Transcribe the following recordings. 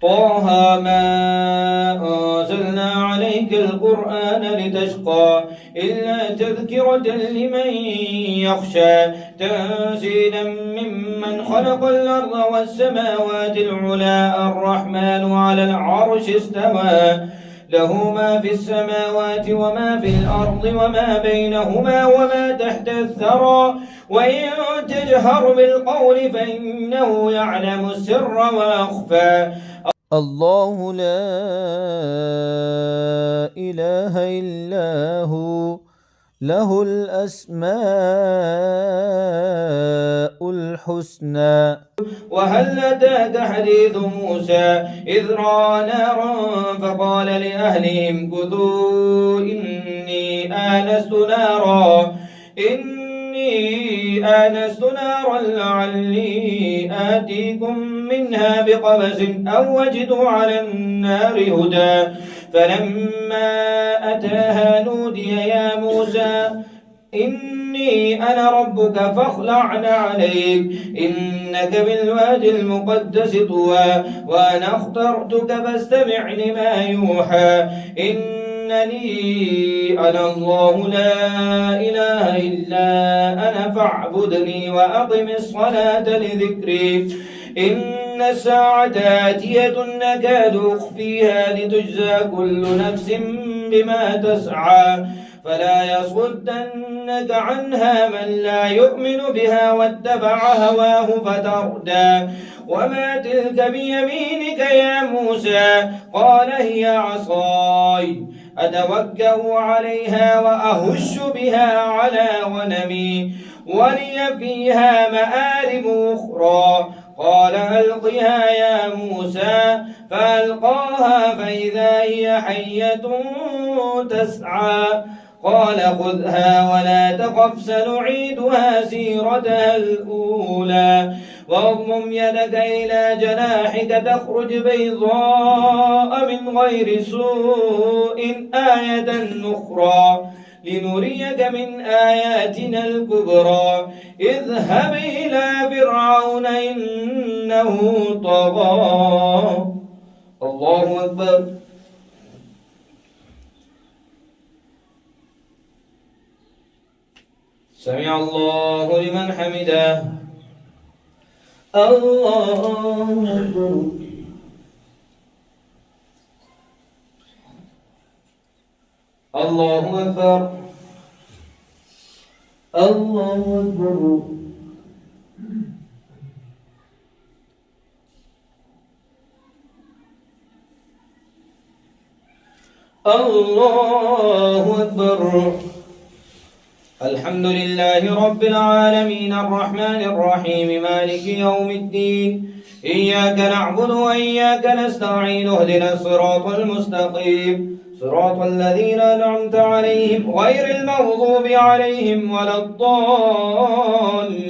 طه ما أنزلنا عليك القرآن لتشقى إلا تذكرة لمن يخشى تنزيلا ممن خلق الأرض والسماوات العلى الرحمن على العرش استوى له ما في السماوات وما في الأرض وما بينهما وما تحت الثرى وإن تجهر بالقول فإنه يعلم السر وأخفى. الله لا إله إلا هو له الأسماء الحسنى. وهل أتاك حديث موسى إذ رأى نارا فقال لأهلهم كثوا إني آنست نارا لعلي آتيكم منها بقبس أو وجد على النار هدى فلما أتاها نودي يا موسى إني أنا ربك فاخلع عليك إنك بالوادي المقدس طوى وأنا اخترتك فاستمع لما يوحى إنني أنا الله لا إله إلا أنا فاعبدني وأقم الصلاة لذكري إن الساعة آتية نكاد أخفيها لتجزى كل نفس بما تسعى فلا يصدنك عنها من لا يؤمن بها واتبع هواه فتردى وما تلك بيمينك يا موسى قال هي عصاي أتوكأ عليها وأهش بها على غنمي ولي فيها مآرب أخرى قال ألقها يا موسى فألقاها فإذا هي حية تسعى قال خذها ولا تخف سنعيدها سيرتها الأولى واضمم يدك إلى جناحك تخرج بيضاء من غير سوء آية أخرى لنريك من آياتنا الكبرى اذهب إلى فرعون إنه طغى. الله أكبر. سمع الله لمن حمده. الله أكبر. الله أكبر. الله أكبر. الله أكبر. الحمد لله رب العالمين الرحمن الرحيم مالك يوم الدين إياك نعبد وإياك نستعين اهدنا الصراط المستقيم صراط الذين أنعمت عليهم غير المغضوب عليهم ولا الضالين.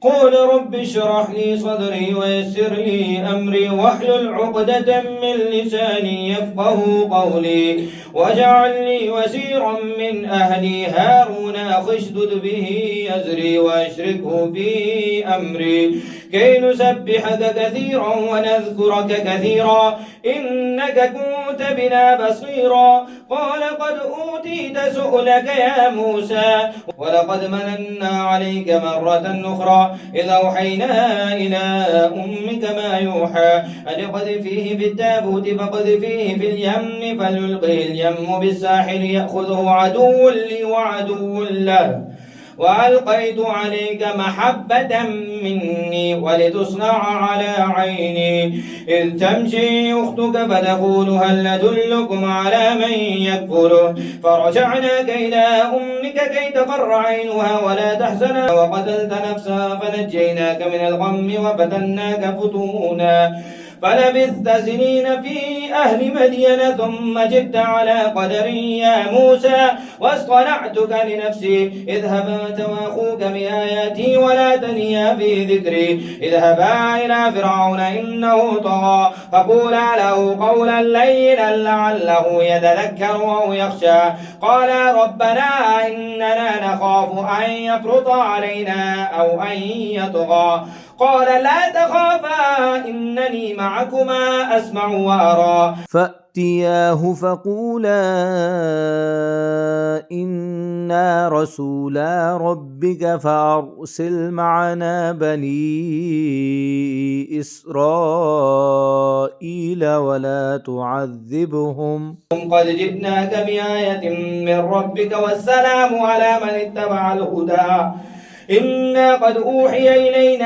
قل رب اشرح لي صدري ويسر لي أمري واحلل عقدة من لساني يفقه قولي واجعل لي وزيرا من أهلي هارون أخي اشدد به أزري وأشركه في أمري كي نسبحك كثيرا ونذكرك كثيرا إنك كنت بنا بصيرا. قال قد أوتيت سؤلك يا موسى ولقد مننا عليك مرة أخرى إذا أوحينا إلى أمك ما يوحى أن اقذفيه في التابوت فاقذفيه في اليم فليلقه اليم بالساحل يأخذه عدو لي وعدو له وألقيت عليك محبة مني ولتصنع على عيني إذ تمشي أختك فتقول هل ندلكم على من يكفله فرجعناك إلى أمك كي تقر عينها ولا تحزن وقتلت نفسها فنجيناك من الغم وفتناك فتونا فلبثت سنين في أهل مدين ثم جئت على قدر يا موسى واصطنعتك لنفسي اذهب أنت وأخوك بآياتي ولا تنيا في ذكري اذهبا إلى فرعون إنه طغى فقولا له قولا لينا لعله يتذكر أو يخشى قالا ربنا إننا نخاف أن يفرط علينا أو أن يطغى قال لا تخافا إنني معكما أسمع وأرى فأتياه فقولا إنا رسولا ربك فأرسل معنا بني إسرائيل ولا تعذبهم قد جئناك بآية من ربك والسلام على من اتبع الهدى إنا قد أوحي إلينا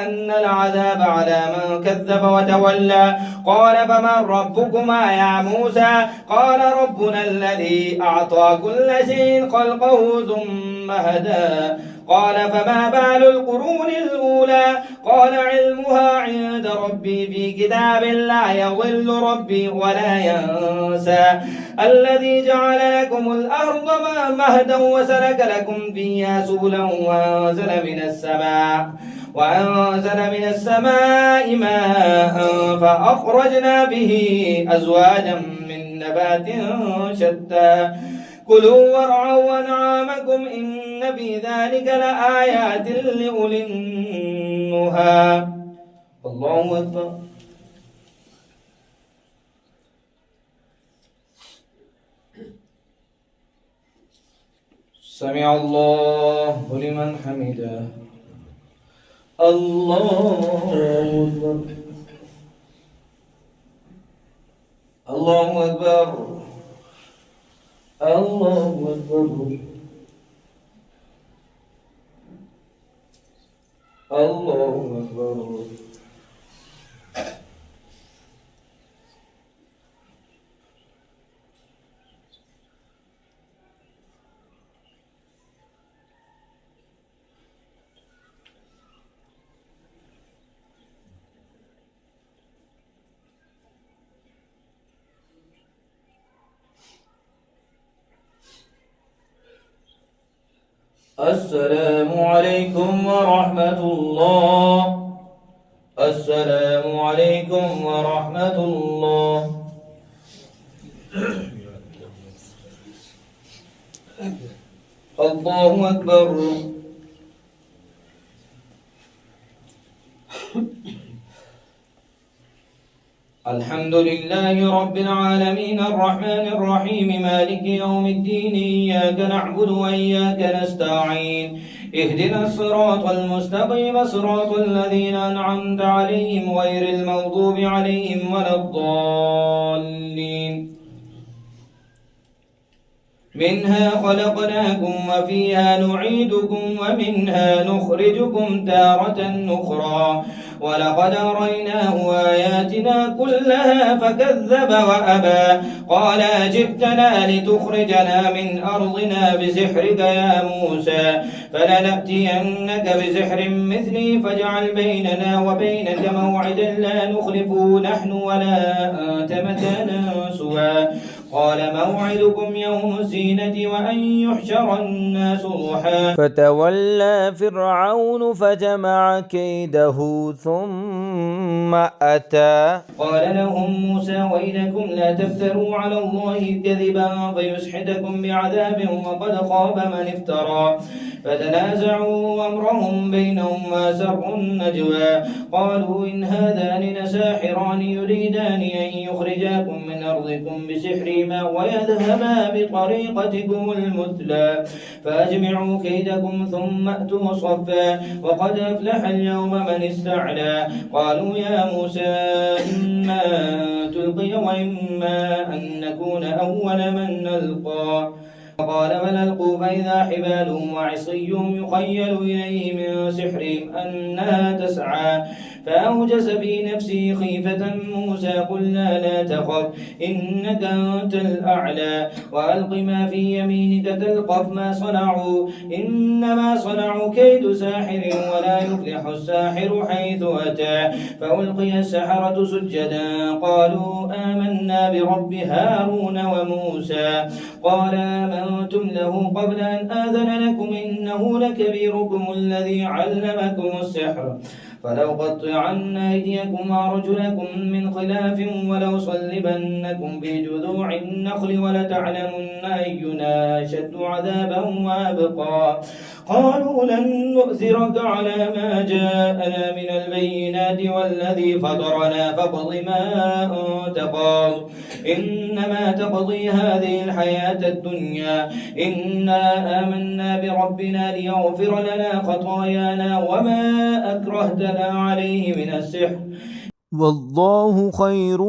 أن العذاب على من كذب وتولى قال فمن ربكما يا موسى قال ربنا الذي أعطى كل شيء خلقه ثم هدى قال فما بال القرون الأولى قال علمها عند ربي في كتاب لا يضل ربي ولا ينسى الذي جعل لكم الأرض مهدا وسلك لكم فيها سبلا وأنزل من السماء ماء فأخرجنا به أزواجا من نبات شتى كلوا وارعوا أنعامكم إن في ذلك لآيات لأولي النهى الله أكبر سمع الله لمن حمده الله أكبر الله أكبر الله أكبر الله أكبر السلام عليكم ورحمة الله السلام عليكم ورحمة الله الله أكبر الحمد لله رب العالمين الرحمن الرحيم مالك يوم الدين إياك نعبد وإياك نستعين اهدنا الصراط المستقيم صراط الذين أنعمت عليهم غير المغضوب عليهم ولا الضالين منها خلقناكم وفيها نعيدكم ومنها نخرجكم تارة أخرى ولقد أريناه آياتنا كلها فكذب وأبى قال أجئتنا لتخرجنا من أرضنا بسحرك يا موسى فلنأتينك بسحر مثلي فاجعل بيننا وبينك موعدا لا نخلفه نحن ولا أنت مكانا سوى قال موعدكم يوم الزينة وأن يحشر الناس ضحى فتولى فرعون فجمع كيده ثم أتى قال لهم موسى ويلكم لا تفتروا على الله كذبا فيسحتكم بعذاب وقد خاب من افترى فتنازعوا أمرهم بينهم وأسروا النجوى قالوا إن هذان لساحران يريدان أن يخرجاكم من أرضكم بسحرهما ويذهبا بطريقتكم المثلى فأجمعوا كيدكم ثم أتوا صفا وقد أفلح اليوم من استعلى قالوا يا موسى إما أن تلقي وإما أن نكون أول من نلقى قال بل ألقوا فإذا حبالهم وعصيهم يخيل إليه من سحرهم أنها تسعى فأوجس في نفسه خيفة موسى قلنا لا تخف إنك أنت الأعلى وألق ما في يمينك تلقف ما صنعوا إنما صنعوا كيد ساحر ولا يفلح الساحر حيث أتى فألقي السحرة سجدا قالوا آمنا برب هارون وموسى قال آمنتم له قبل أن آذن لكم إنه لكبيركم الذي علمكم السحر فلأقطعن أيديكم وأرجلكم من خلاف ولأصلبنكم في جذوع النخل ولتعلمن أينا أشد عذابا وأبقى قالوا لن نؤثرك على ما جاءنا من البينات والذي فطرنا فاقض ما أنت قاض إنما تقضي هذه الحياة الدنيا إنا آمنا بربنا ليغفر لنا خطايانا وما أكرهتنا عليه من السحر والله خير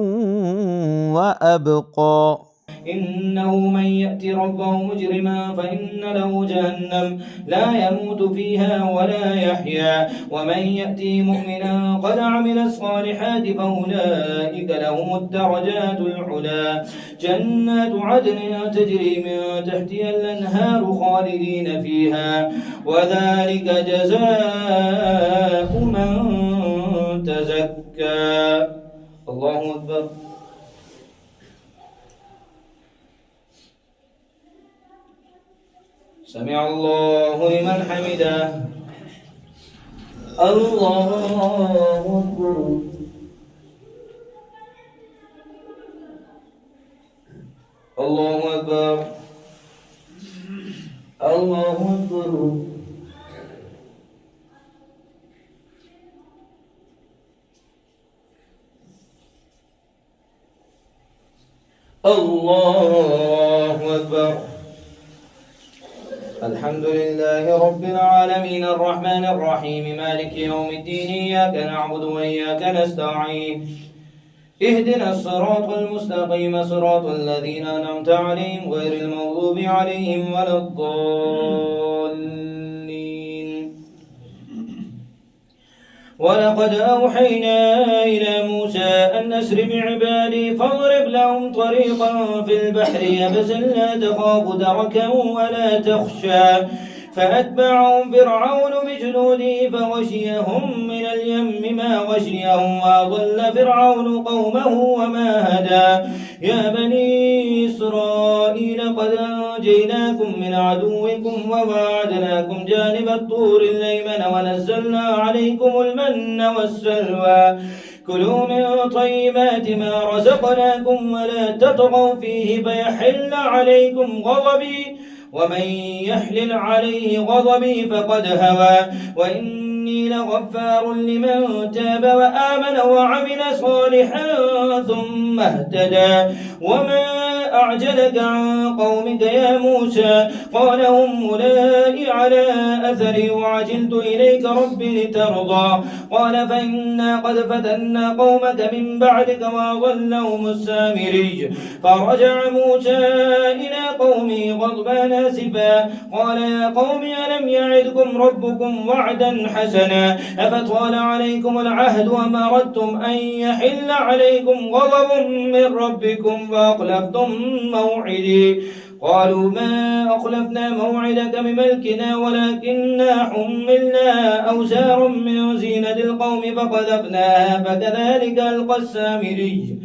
وأبقى إنه من يأتي ربه مجرما فإن له جهنم لا يموت فيها ولا يحيا ومن يأتي مؤمنا قد عمل الصالحات فأولئك لهم الدرجات العلا جنات عدن تجري من تحتها الأنهار خالدين فيها وذلك جزاء من تزكى الله أكبر سمع الله لمن حمده الله أكبر الله أكبر الله أكبر الله أكبر الحمد لله رب العالمين الرحمن الرحيم مالك يوم الدين إياك نعبد وإياك نستعين اهدنا الصراط المستقيم صراط الذين أنعمت عليهم غير المغضوب عليهم ولا الضالين ولقد أوحينا إلى موسى أن أسر بعبادي فاضرب لهم طريقا في البحر يبسا لا تخاف دركا ولا تخشى فأتبعهم فرعون بجنوده فغشيهم من اليم ما غشيهم وأضل فرعون قومه وما هدى يا بني إسرائيل قد أنجيناكم من عدوكم وواعدناكم جانب الطور الأيمن ونزلنا عليكم المن والسلوى كلوا من طيبات ما رزقناكم ولا تطغوا فيه فيحل عليكم غضبي ومن يحلل عليه غضبي فقد هوى وإني لغفار لمن تاب وآمن وعمل صالحا ثم اهتدى وما أعجلك عن قومك يا موسى قال هم أولئك على أثري وعجلت إليك ربي لترضى قال فإنا قد فتنا قومك من بعدك وأضلهم السامري فرجع موسى إلى قومه غضبان آسفا قال يا قوم ألم يعدكم ربكم وعدا حسنا أفطال عليكم العهد وما أردتم أن يحل عليكم غضب من ربكم فأخلفتم موعدي قالوا ما أخلفنا موعدك بملكنا ولكننا حملنا أوزار من زينة القوم فقذفناها فكذلك ألقى السامري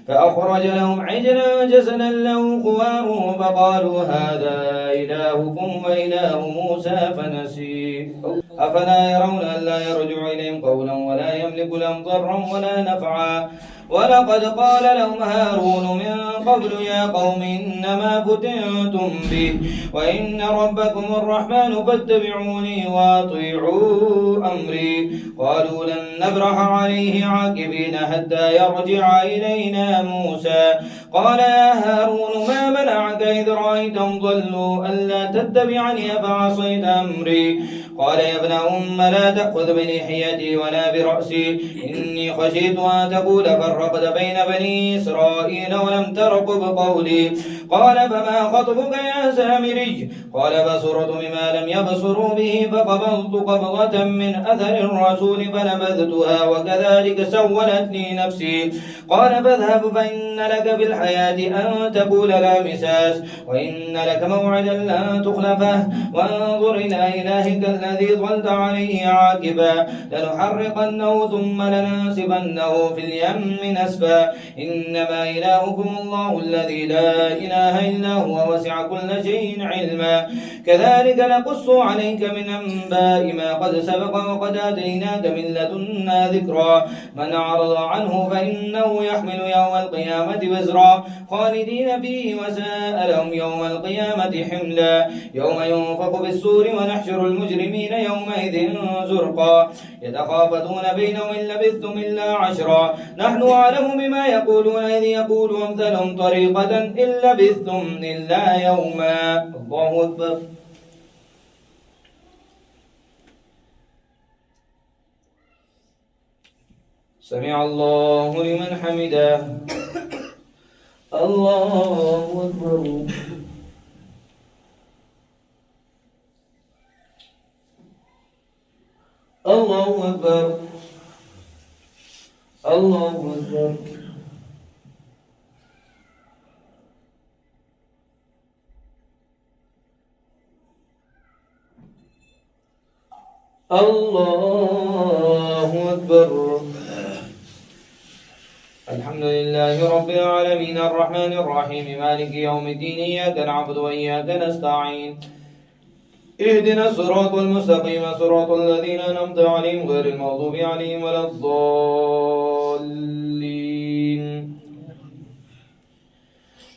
فأخرج لهم عجلا جسدا له خوار فقالوا هذا إلهكم وإله موسى فنسي أفلا يرون ألا يرجع إليهم قولا ولا يملك لهم ضرا ولا نفعا ولقد قال لهم هارون من قبل يا قوم إنما فتنتم به وإن ربكم الرحمن فاتبعوني وأطيعوا أمري قالوا لن نبرح عليه عاكفين حتى يرجع إلينا موسى قال يا هارون ما منعك إذ رأيتهم ضلوا ألا تتبعني أفعصيت أمري قال يا ابن أم لا تأخذ بلحيتي ولا برأسي إني خشيت أن تقول فرقت بين بني إسرائيل ولم ترقب قولي قال فما خطبك يا سامري؟ قال بصرت بما لم يبصروا به فقبضت قبضة من أثر الرسول فنبذتها وكذلك سولت لي نفسي. قال فاذهب فإن لك في الحياة أن تقول لا مساس وإن لك موعدا لا تخلفه وانظر إلى إلهك الذي ظلت عليه عاكفا لنحرقنه ثم لننسفنه في اليم نسفا إنما إلهكم الله الذي لا إله إلا هو وسع كل شيء علما كذلك نقص عليك من أنباء ما قد سبق وقد آتيناك من لدنا ذكرا من أعرض عنه فإنه يحمل يوم القيامة وزرا خالدين فيه وساء لهم يوم القيامة حملا يوم ينفخ بالسور ونحشر المجرمين يومئذ زرقا يتخافتون بينهم إن لبثتم إلا عشرا نحن أعلم بما يقولون إذ يقول أمثلهم طريقة إن لبثتم إلا يوما. الله أكبر. سمع الله لمن حمده. الله أكبر. الله أكبر. الله أكبر. الله أكبر. الحمد لله رب العالمين الرحمن الرحيم مالك يوم الدين إياك نعبد وإياك نستعين اهدنا الصراط المستقيم صراط الذين أنعمت عليهم غير المغضوب عليهم ولا الضالين.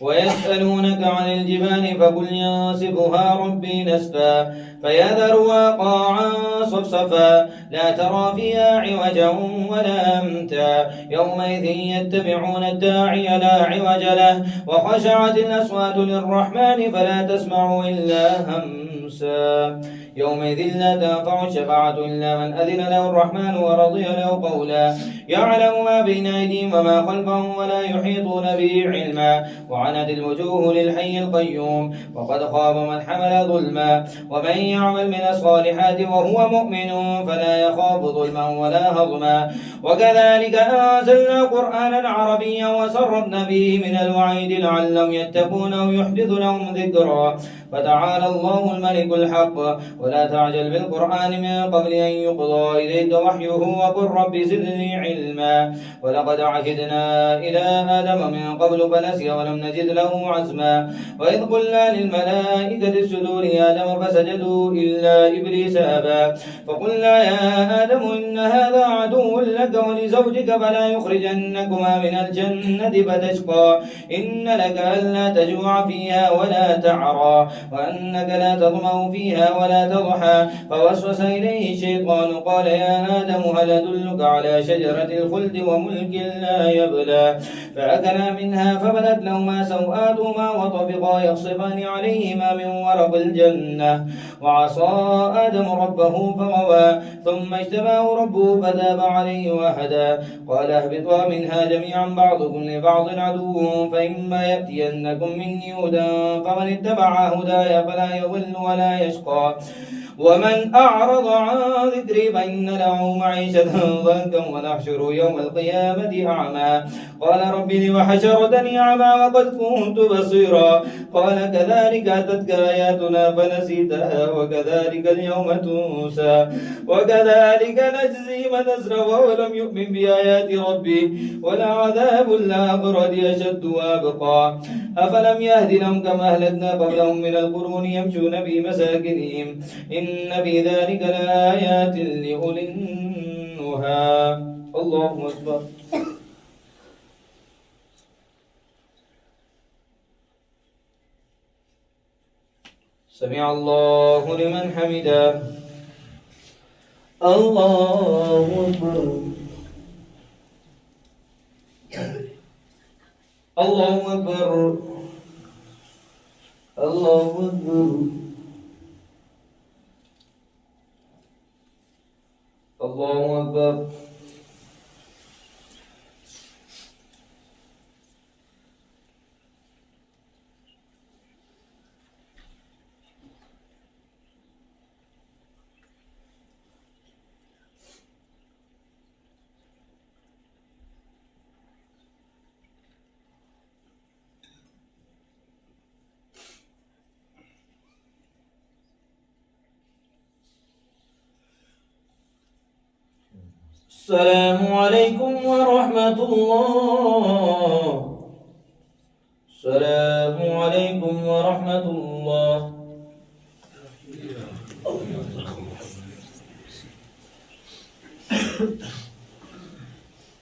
ويسألونك عن الجبال فقل ينسفها ربي نسفا فيذرها قاعا صفصفا لا ترى فيها عوجا ولا أمتا يومئذ يتبعون الداعي لا عوج له وخشعت الأصوات للرحمن فلا تسمع إلا همسا يومئذ لا تنفع الشفاعة إلا من أذن له الرحمن ورضي له قولا يعلم ما بين أيديهم وما خلفهم ولا يحيطون به علما وعنت الوجوه للحي القيوم وقد خاب من حمل ظلما ومن يعمل من الصالحات وهو مؤمن فلا يخاف ظلما ولا هضما وكذلك أنزلنا قرآنا عربيا وسربنا به من الوعيد لعلهم يتقون أو يحدث لهم ذكرا فتعالى الله الملك الحق ولا تعجل بالقرآن من قبل أن يقضى إليك وحيه وقل رب زدني علما ولقد عهدنا إلى آدم من قبل فنسي ولم نجد له عزما وإذ قلنا للملائكة اسجدوا لآدم فسجدوا إلا إبليس أبى فقلنا يا آدم إن هذا عدو لك ولزوجك فلا يخرجنكما من الجنة فتشقى إن لك ألا تجوع فيها ولا تعرى وأنك لا تظمأ فيها ولا تضحى فوسوس إليه الشيطان قال يا آدم هل أدلك على شجرة الخلد وملك لا يبلى فأكلا منها فبدت لهما سوآتهما وطفقا يخصفان عليهما من ورق الجنة وعصى آدم ربه فغوى ثم اجتباه ربه فتاب عليه وهدى قال اهبطا منها جميعا بعضكم لبعض عدو فإما يأتينكم مني هدى فمن اتبع هداي فلا يضل ولا يشقى ومن أعرض عن ذكري فإن له معيشة ضنكا ونحشر يوم القيامة أعمى قال رب لم حشرتني أعمى وقد كنت بصيرا قال كذلك أتتك آياتنا فنسيتها وكذلك اليوم تنسى وكذلك نجزي من أسرف ولم يؤمن بآيات ربي ولعذاب الآخرة أشد وأبقى أفلم يهد لهم كما أهلكنا قبلهم من القرون يمشون في مساكنهم إن في ذلك لآيات لأولي النهى. الله أكبر. سمع الله لمن حمده. الله أكبر. الله أكبر. الله أكبر. الله أكبر. السلام عليكم ورحمة الله. السلام عليكم ورحمة الله.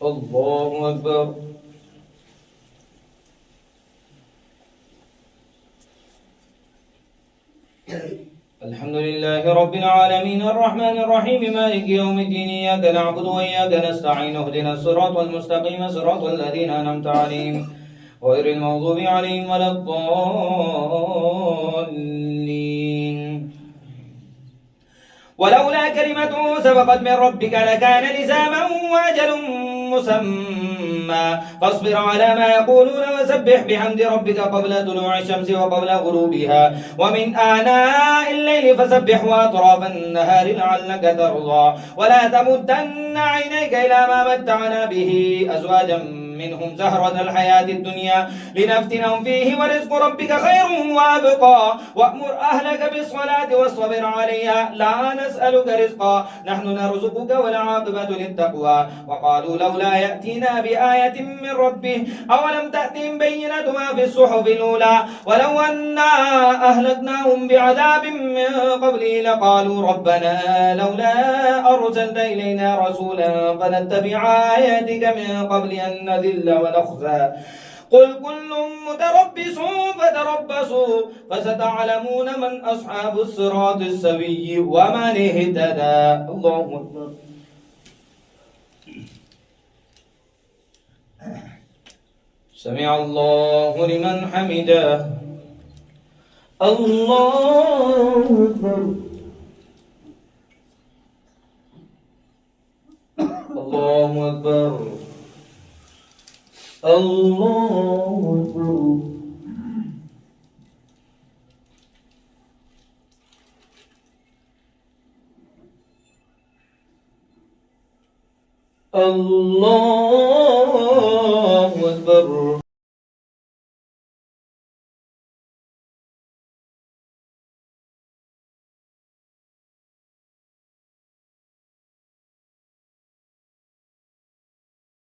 الله أكبر. الحمد لله رب العالمين الرحمن الرحيم مالك يوم الدين إياك نعبد وإياك نستعين اهدنا الصراط المستقيم صراط الذين أنعمت عليهم غير المغضوب عليهم ولا الضالين. ولولا كلمة سبقت من ربك لكان لزاما وأجل مسمى فاصبر على ما يقولون وسبح بحمد ربك قبل طلوع الشمس وقبل غروبها ومن آناء الليل فسبح وأطراف النهار لعلك ترضى ولا تمدن عينيك إلى ما متعنا به أزواجا منهم زهرة الحياة الدنيا لنفتنهم فيه ورزق ربك خير وأبقى وأمر أهلك بالصلاة واصطبر عليها لا نسألك رزقا نحن نرزقك والعاقبة للتقوى. وقالوا لولا يأتينا بآية من ربه أولم تأتهم بينة ما في الصحف الأولى ولو أنا أهلكناهم بعذاب من قبله لقالوا ربنا لولا أرسلت إلينا رسولا فنتبع آياتك من قبل أن نذل ونخزى قل كل متربص فتربصوا فستعلمون من أصحاب الصراط السوي ومن اهتدى. الله أكبر. سمع الله لمن حمده. الله أكبر. الله أكبر. الله أكبر. الله